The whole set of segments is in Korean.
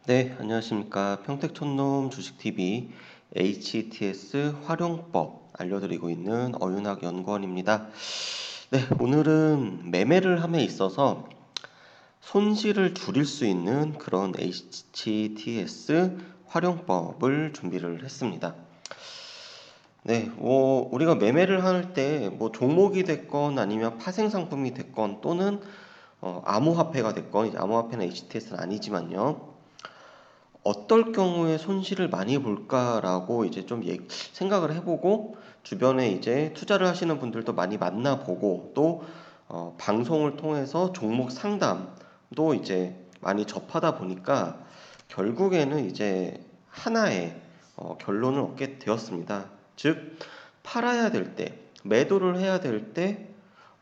네, 안녕하십니까. 평택촌놈 주식TV HTS 활용법 알려드리고 있는 어윤학 연구원입니다. 네, 오늘은 매매를 함에 있어서 손실을 줄일 수 있는 그런 HTS 활용법을 준비를 했습니다. 네, 우리가 매매를 할 때 종목이 됐건 아니면 파생 상품이 됐건 또는 암호화폐가 됐건, 이제 암호화폐는 HTS는 아니지만요. 어떨 경우에 손실을 많이 볼까라고 이제 좀 생각을 해보고 주변에 이제 투자를 하시는 분들도 많이 만나보고 또 방송을 통해서 종목 상담도 이제 많이 접하다 보니까 결국에는 이제 하나의 결론을 얻게 되었습니다. 즉 팔아야 될 때, 매도를 해야 될 때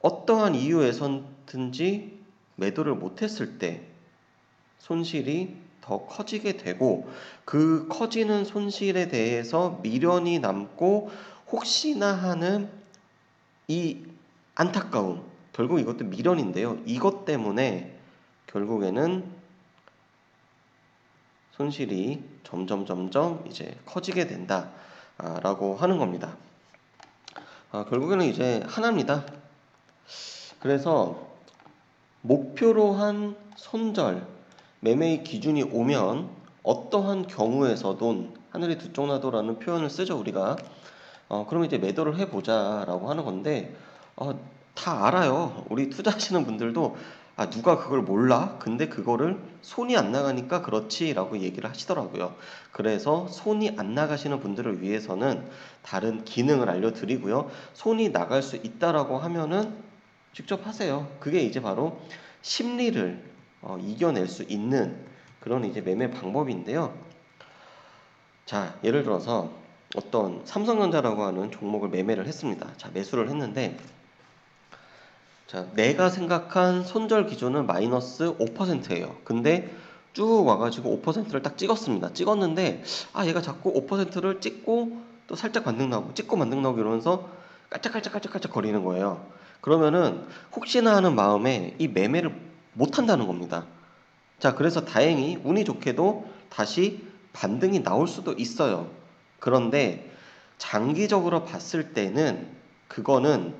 어떠한 이유에서든지 매도를 못했을 때 손실이 더 커지게 되고 그 커지는 손실에 대해서 미련이 남고 혹시나 하는 이 안타까움, 결국 이것도 미련인데요. 이것 때문에 결국에는 손실이 점점 이제 커지게 된다라고 하는 겁니다. 결국에는 이제 하나입니다. 그래서 목표로 한 손절, 매매의 기준이 오면 어떠한 경우에서도 하늘이 두 쪽 나도라는 표현을 쓰죠, 우리가. 그럼 이제 매도를 해보자라고 하는 건데, 다 알아요. 우리 투자하시는 분들도, 누가 그걸 몰라? 근데 그거를 손이 안 나가니까 그렇지라고 얘기를 하시더라고요. 그래서 손이 안 나가시는 분들을 위해서는 다른 기능을 알려드리고요. 손이 나갈 수 있다라고 하면은 직접 하세요. 그게 이제 바로 심리를 이겨낼 수 있는 그런 이제 매매 방법인데요. 자, 예를 들어서 어떤 삼성전자라고 하는 종목을 매매를 했습니다. 자, 매수를 했는데, 자, 내가 생각한 손절 기준은 마이너스 5%예요. 근데 쭉 와가지고 5%를 딱 찍었습니다. 찍었는데, 얘가 자꾸 5%를 찍고 또 살짝 반등 나오고, 찍고 반등 나오고 이러면서 깔짝깔짝 거리는 거예요. 그러면은 혹시나 하는 마음에 이 매매를 못 한다는 겁니다. 자, 그래서 다행히 운이 좋게도 다시 반등이 나올 수도 있어요. 그런데 장기적으로 봤을 때는 그거는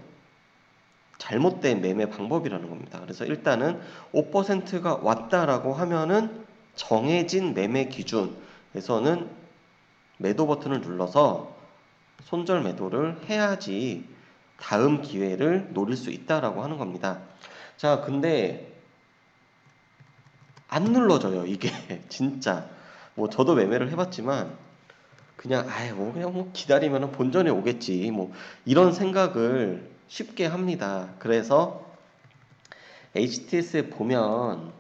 잘못된 매매 방법이라는 겁니다. 그래서 일단은 5%가 왔다라고 하면은 정해진 매매 기준에서는 매도 버튼을 눌러서 손절 매도를 해야지 다음 기회를 노릴 수 있다라고 하는 겁니다. 자, 근데 안 눌러져요, 이게. 진짜. 저도 매매를 해봤지만, 그냥, 그냥 기다리면 본전에 오겠지. 이런 생각을 쉽게 합니다. 그래서 HTS에 보면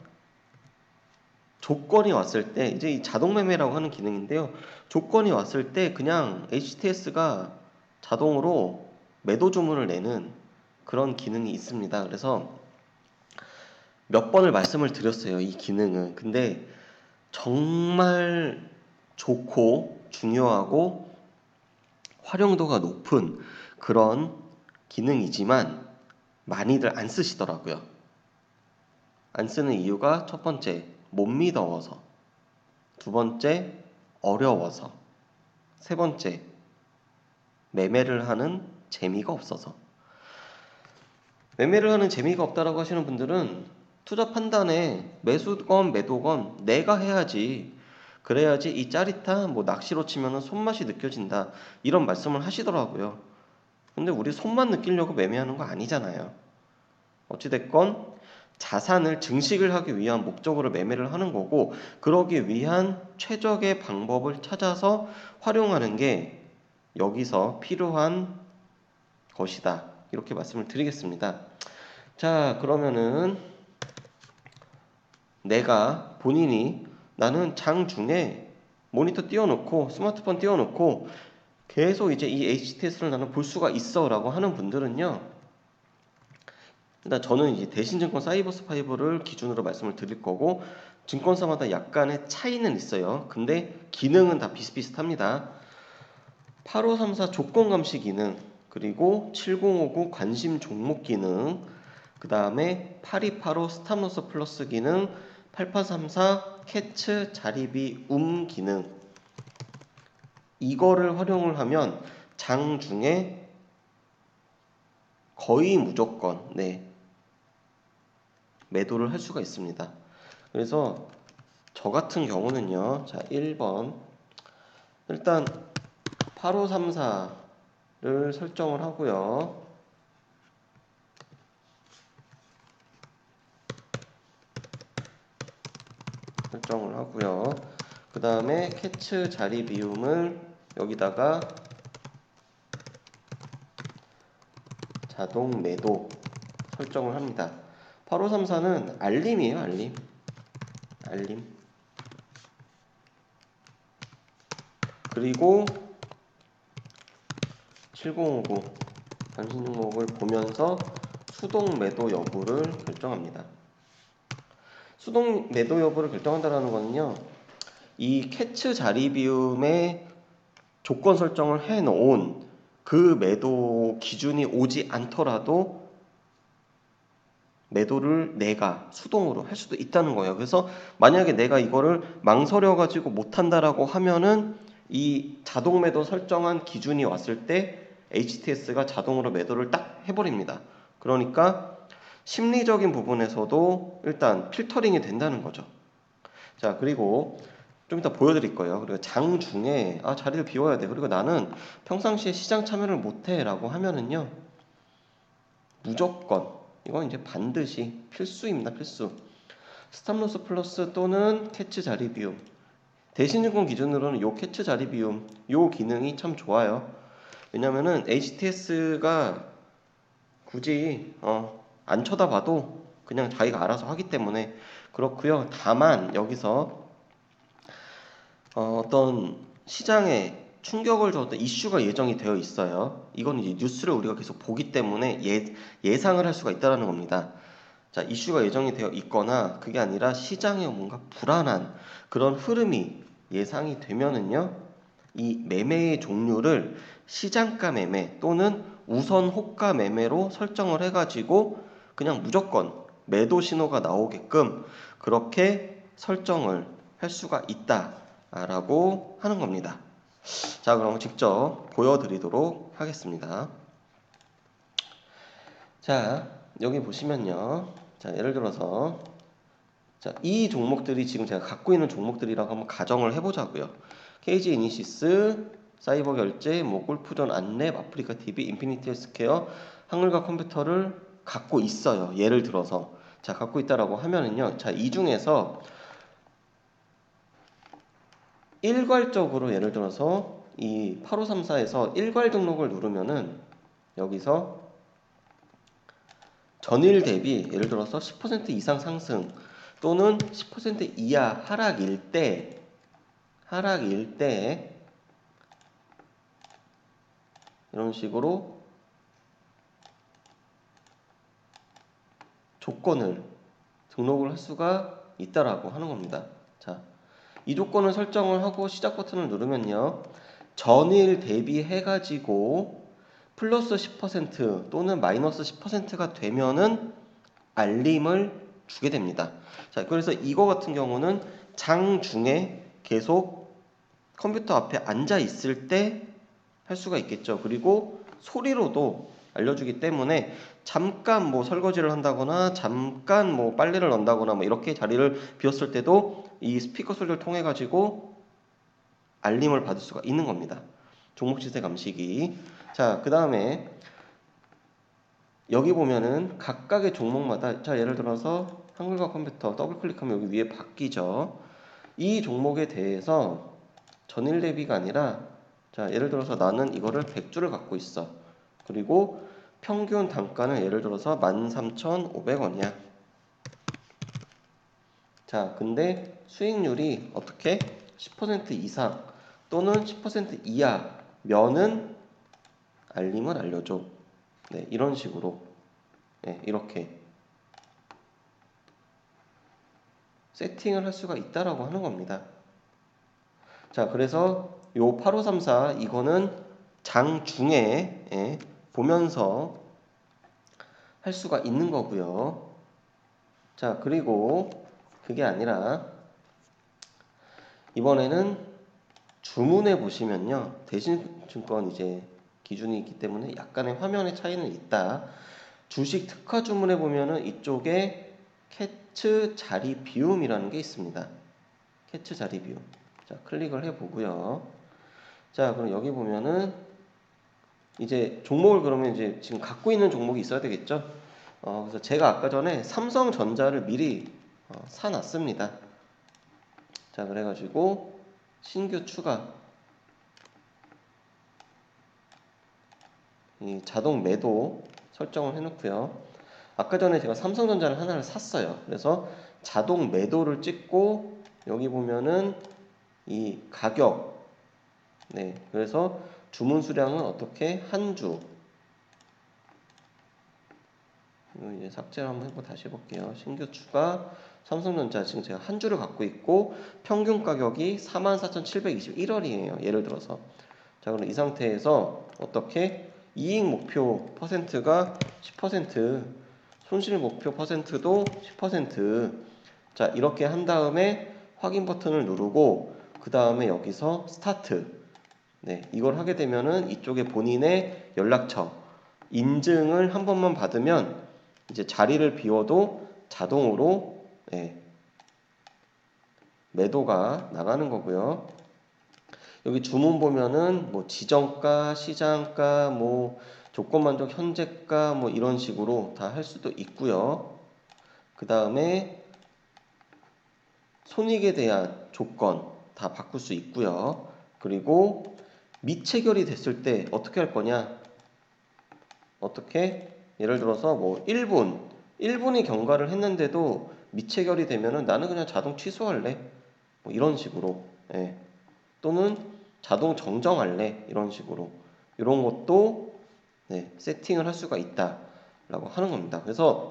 조건이 왔을 때, 이제 이 자동 매매라고 하는 기능인데요. 조건이 왔을 때 그냥 HTS가 자동으로 매도 주문을 내는 그런 기능이 있습니다. 그래서 몇 번을 말씀을 드렸어요, 이 기능은. 근데 정말 좋고 중요하고 활용도가 높은 그런 기능이지만 많이들 안 쓰시더라고요. 안 쓰는 이유가 첫 번째, 못 믿어서. 두 번째, 어려워서. 세 번째, 매매를 하는 재미가 없어서. 매매를 하는 재미가 없다라고 하시는 분들은 투자 판단에 매수건 매도건 내가 해야지. 그래야지 이 짜릿한 낚시로 치면은 손맛이 느껴진다. 이런 말씀을 하시더라고요. 근데 우리 손맛 느끼려고 매매하는 거 아니잖아요. 어찌됐건 자산을 증식을 하기 위한 목적으로 매매를 하는 거고, 그러기 위한 최적의 방법을 찾아서 활용하는 게 여기서 필요한 것이다. 이렇게 말씀을 드리겠습니다. 자, 그러면은 내가 본인이 나는 장중에 모니터 띄워놓고 스마트폰 띄워놓고 계속 이제 이 HTS를 나는 볼 수가 있어 라고 하는 분들은요, 일단 저는 이제 대신증권 사이버스5를 기준으로 말씀을 드릴 거고, 증권사마다 약간의 차이는 있어요. 근데 기능은 다 비슷비슷합니다. 8534 조건 감시 기능, 그리고 7059 관심 종목 기능, 그 다음에 8285 스탑로스 플러스 기능, 8834 캐치 자립이 기능 이거를 활용을 하면 장중에 거의 무조건 매도를 할 수가 있습니다. 그래서 저 같은 경우는요. 자, 1번 일단 8534를 설정을 하고요. 그 다음에 캐치 자리 비움을 여기다가 자동 매도 설정을 합니다. 8534는 알림이에요. 알림. 그리고 7059 단신 종목을 보면서 수동 매도 여부를 결정합니다. 수동 매도 여부를 결정한다는 거는요. 이 캐치 자리 비움의 조건 설정을 해 놓은 그 매도 기준이 오지 않더라도 매도를 내가 수동으로 할 수도 있다는 거예요. 그래서 만약에 내가 이거를 망설여 가지고 못 한다라고 하면은 이 자동 매도 설정한 기준이 왔을 때 HTS가 자동으로 매도를 딱 해버립니다. 그러니까 심리적인 부분에서도 일단 필터링이 된다는 거죠. 자, 그리고 좀 이따 보여드릴 거예요. 그리고 장중에 자리를 비워야 돼. 그리고 나는 평상시에 시장 참여를 못해 라고 하면은요. 무조건 이건 이제 반드시 필수입니다. 필수. 스탑로스 플러스 또는 캐치 자리 비움. 대신증권 기준으로는 요 캐치 자리 비움 요 기능이 참 좋아요. 왜냐면은 HTS가 굳이 안 쳐다봐도 그냥 자기가 알아서 하기 때문에 그렇고요. 다만 여기서 어떤 시장에 충격을 줬던 이슈가 예정이 되어 있어요. 이건 이제 뉴스를 우리가 계속 보기 때문에 예상을 할 수가 있다는 겁니다. 자, 이슈가 예정이 되어 있거나 그게 아니라 시장에 뭔가 불안한 그런 흐름이 예상이 되면은요. 이 매매의 종류를 시장가 매매 또는 우선 호가 매매로 설정을 해가지고 그냥 무조건 매도 신호가 나오게끔 그렇게 설정을 할 수가 있다라고 하는 겁니다. 자, 그럼 직접 보여드리도록 하겠습니다. 자, 여기 보시면요. 자, 예를 들어서 자, 이 종목들이 지금 제가 갖고 있는 종목들이라고 한번 가정을 해보자고요. KG 이니시스, 사이버 결제, 골프존 안랩, 아프리카 TV, 인피니티 헬스케어, 한글과 컴퓨터를 갖고 있어요. 예를 들어서 자, 갖고 있다라고 하면은요. 자, 이 중에서 일괄적으로 예를 들어서 이 8534에서 일괄 등록을 누르면은 여기서 전일 대비 예를 들어서 10% 이상 상승 또는 10% 이하 하락일 때 이런 식으로 조건을 등록을 할 수가 있다라고 하는 겁니다. 자, 이 조건을 설정을 하고 시작 버튼을 누르면요. 전일 대비해 가지고 플러스 10% 또는 마이너스 10%가 되면은 알림을 주게 됩니다. 자, 그래서 이거 같은 경우는 장중에 계속 컴퓨터 앞에 앉아 있을 때 할 수가 있겠죠. 그리고 소리로도 알려주기 때문에 잠깐 뭐 설거지를 한다거나 잠깐 뭐 빨래를 넣는다거나 뭐 이렇게 자리를 비웠을 때도 이 스피커 소리를 통해 가지고 알림을 받을 수가 있는 겁니다. 종목 시세 감시기. 자, 그 다음에 여기 보면은 각각의 종목마다 자, 예를 들어서 한글과 컴퓨터 더블 클릭하면 여기 위에 바뀌죠. 이 종목에 대해서 전일 대비가 아니라 자, 예를 들어서 나는 이거를 100주를 갖고 있어. 그리고 평균 단가는 예를 들어서 13,500원이야. 자, 근데 수익률이 어떻게? 10% 이상 또는 10% 이하면은 알림을 알려줘. 네, 이런 식으로 이렇게 세팅을 할 수가 있다라고 하는 겁니다. 자, 그래서 요 8534 이거는 장중에 보면서 할 수가 있는 거고요. 자, 그리고 그게 아니라 이번에는 주문해 보시면요. 대신증권 이제 기준이 있기 때문에 약간의 화면의 차이는 있다. 주식 특화 주문해 보면은 이쪽에 캐치 자리 비움이라는 게 있습니다. 캐치 자리 비움. 자, 클릭을 해 보고요. 자, 그럼 여기 보면은 이제 종목을 그러면 이제 지금 갖고 있는 종목이 있어야 되겠죠? 그래서 제가 아까 전에 삼성전자를 미리 사놨습니다. 자, 그래가지고 신규 추가 이 자동 매도 설정을 해놓고요. 아까 전에 제가 삼성전자를 하나를 샀어요. 그래서 자동 매도를 찍고 여기 보면은 이 가격, 네, 그래서 주문 수량은 어떻게 한 주. 이거 이제 삭제를 한번 해보고 다시 해볼게요. 신규 추가 삼성전자 지금 제가 한 주를 갖고 있고 평균 가격이 44,721원이에요. 예를 들어서. 자, 그럼 이 상태에서 어떻게 이익 목표 퍼센트가 10%, 손실 목표 퍼센트도 10%. 자, 이렇게 한 다음에 확인 버튼을 누르고 그 다음에 여기서 스타트. 네, 이걸 하게 되면은 이쪽에 본인의 연락처 인증을 한 번만 받으면 이제 자리를 비워도 자동으로 매도가 나가는 거고요. 여기 주문 보면은 뭐 지정가, 시장가, 뭐 조건만족 현재가 뭐 이런 식으로 다 할 수도 있고요. 그 다음에 손익에 대한 조건 다 바꿀 수 있고요. 그리고 미체결이 됐을 때 어떻게 할 거냐? 어떻게? 예를 들어서 뭐 1분이 경과를 했는데도 미체결이 되면은 나는 그냥 자동 취소할래. 뭐 이런 식으로. 예. 또는 자동 정정할래. 이런 식으로. 이런 것도 세팅을 할 수가 있다라고 하는 겁니다. 그래서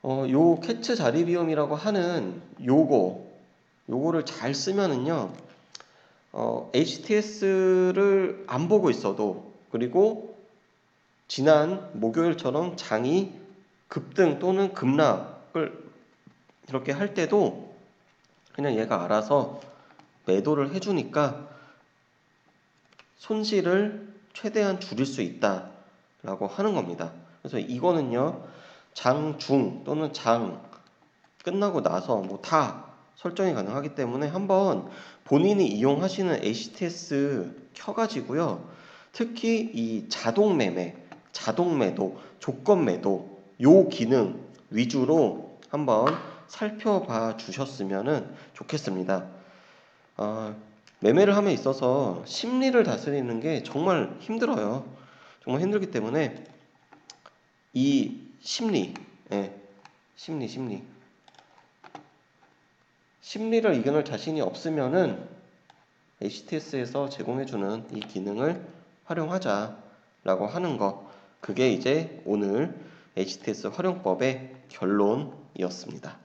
요 캐치 자리 비움이라고 하는 요거를 잘 쓰면은요. HTS를 안 보고 있어도 그리고 지난 목요일처럼 장이 급등 또는 급락을 이렇게 할 때도 그냥 얘가 알아서 매도를 해주니까 손실을 최대한 줄일 수 있다라고 하는 겁니다. 그래서 이거는요, 장 중 또는 장 끝나고 나서 뭐 다 설정이 가능하기 때문에 한번 본인이 이용하시는 HTS 켜가지고요. 특히 이 자동 매매, 자동 매도, 조건 매도 요 기능 위주로 한번 살펴봐 주셨으면 좋겠습니다. 매매를 함에 있어서 심리를 다스리는 게 정말 힘들어요. 정말 힘들기 때문에 이 심리, 심리를 이겨낼 자신이 없으면은 HTS에서 제공해주는 이 기능을 활용하자라고 하는 거. 그게 이제 오늘 HTS 활용법의 결론이었습니다.